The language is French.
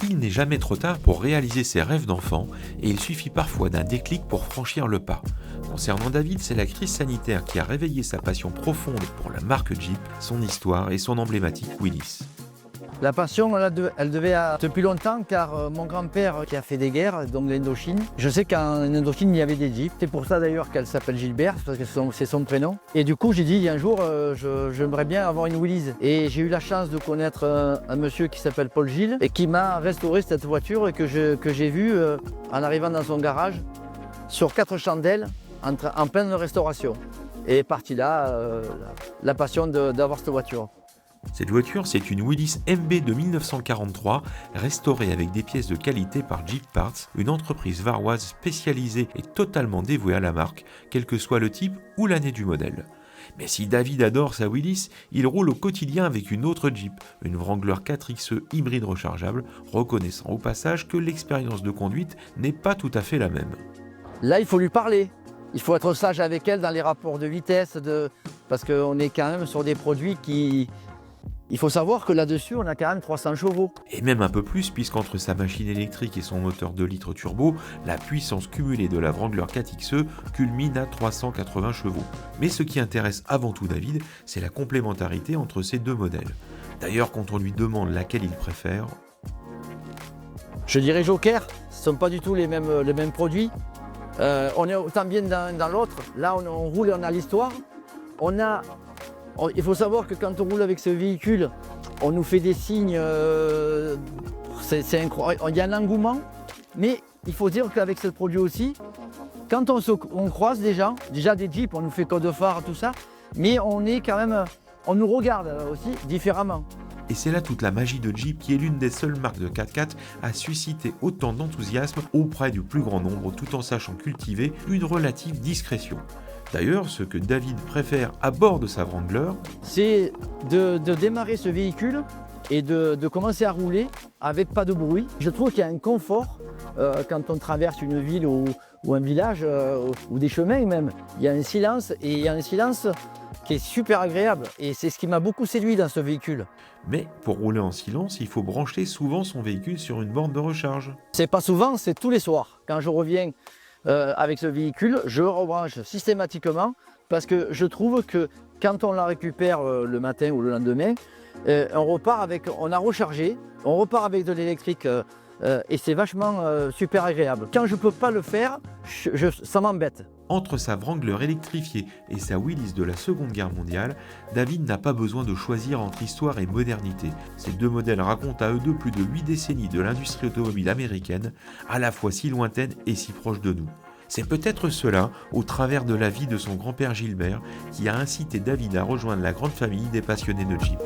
Il n'est jamais trop tard pour réaliser ses rêves d'enfant et il suffit parfois d'un déclic pour franchir le pas. Concernant David, c'est la crise sanitaire qui a réveillé sa passion profonde pour la marque Jeep, son histoire et son emblématique Willys. La passion, elle devait depuis longtemps car mon grand-père qui a fait des guerres, donc l'Indochine, je sais qu'en Indochine il y avait des Jeeps. C'est pour ça d'ailleurs qu'elle s'appelle Gilbert, parce que c'est son prénom. Et du coup j'ai dit un jour j'aimerais bien avoir une Willys. Et j'ai eu la chance de connaître un monsieur qui s'appelle Paul Gilles et qui m'a restauré cette voiture et que j'ai vue en arrivant dans son garage sur 4 chandelles en pleine restauration. Et est partie là la passion d'avoir cette voiture. Cette voiture, c'est une Willys MB de 1943, restaurée avec des pièces de qualité par Jeep Parts, une entreprise varoise spécialisée et totalement dévouée à la marque, quel que soit le type ou l'année du modèle. Mais si David adore sa Willys, il roule au quotidien avec une autre Jeep, une Wrangler 4XE hybride rechargeable, reconnaissant au passage que l'expérience de conduite n'est pas tout à fait la même. Là, il faut lui parler. Il faut être sage avec elle dans les rapports de vitesse, parce qu'on est quand même sur des produits qui... Il faut savoir que là-dessus, on a quand même 300 chevaux. Et même un peu plus, puisqu'entre sa machine électrique et son moteur 2 litres turbo, la puissance cumulée de la Wrangler 4XE culmine à 380 chevaux. Mais ce qui intéresse avant tout David, c'est la complémentarité entre ces deux modèles. D'ailleurs, quand on lui demande laquelle il préfère... Je dirais Joker, ce ne sont pas du tout les mêmes produits. On est autant bien dans l'autre. Là, on roule et on a l'histoire. Il faut savoir que quand on roule avec ce véhicule, on nous fait des signes, c'est incroyable, il y a un engouement, mais il faut dire qu'avec ce produit aussi, quand on croise déjà des Jeeps, on nous fait code phare, tout ça, mais on nous regarde aussi différemment. Et c'est là toute la magie de Jeep qui est l'une des seules marques de 4x4 à susciter autant d'enthousiasme auprès du plus grand nombre tout en sachant cultiver une relative discrétion. D'ailleurs, ce que David préfère à bord de sa Wrangler, c'est de démarrer ce véhicule et de commencer à rouler avec pas de bruit. Je trouve qu'il y a un confort quand on traverse une ville ou un village ou des chemins même. Il y a un silence et il y a un silence qui est super agréable et c'est ce qui m'a beaucoup séduit dans ce véhicule. Mais pour rouler en silence, il faut brancher souvent son véhicule sur une borne de recharge. C'est pas souvent, c'est tous les soirs. Quand je reviens avec ce véhicule, je rebranche systématiquement parce que je trouve que quand on la récupère le matin ou le lendemain, on a rechargé, on repart avec de l'électrique et c'est vachement super agréable. Quand je ne peux pas le faire, ça m'embête. Entre sa Wrangler électrifiée et sa Willys de la Seconde Guerre mondiale, David n'a pas besoin de choisir entre histoire et modernité. Ces deux modèles racontent à eux deux plus de 8 décennies de l'industrie automobile américaine, à la fois si lointaine et si proche de nous. C'est peut-être cela, au travers de la vie de son grand-père Gilbert, qui a incité David à rejoindre la grande famille des passionnés de Jeep.